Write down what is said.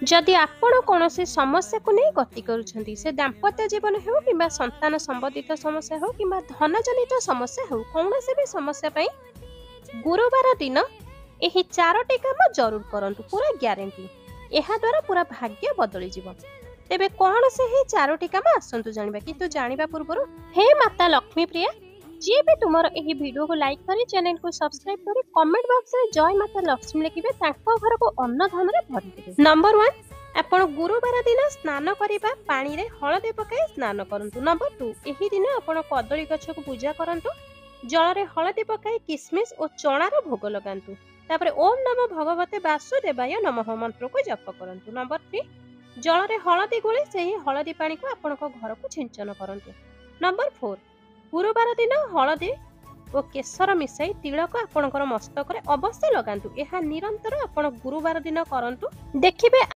जदि आपण कौनसी समस्या को नहीं गति करुछंती से दाम्पत्य जीवन हो कि संतान संबंधित समस्या हो कि धन जनित समस्या हो कौनसी भी समस्या पई गुरुवार दिन एही 4टी काम जरूर करंतु पूरा ग्यारंटी एहा द्वारा पूरा भाग्य बदली जीव। तेबे कौन से ही 4टी काम आसंतु जानिबा किंतु जानिबा पूर्व हे माता लक्ष्मी प्रिया जी भी तुमर एही वीडियो को लाइक करी चैनल को सब्सक्राइब करी कमेंट बॉक्स रे जय माता लक्ष्मी लिखिबे ताको घर को अन्न धन रे भरि देबे। नंबर 1 आपण गुरुवार दिन स्नान करिबा पानी रे हळदी पकाई स्नान करंतु। नंबर 2 एही दिन आपण कदली गछ को पूजा करंतु जल रे हळदी पकाई किसमिस और चना रो भोग लगांतु तापरे ओम नमो भगवते वासुदेवाय नमः मंत्र को जप करंतु। नंबर 3 जल रे हळदी गोळे सेही हळदी पानी को आपण घर को छिंचन करंतु। नंबर 4 गुरुवार दिन हळदी और केसर मिसाई तिलक आपणकर मस्तक अवश्य लगांतु एहा निरंतर आपण गुरुवार दिन करंतु देखिबे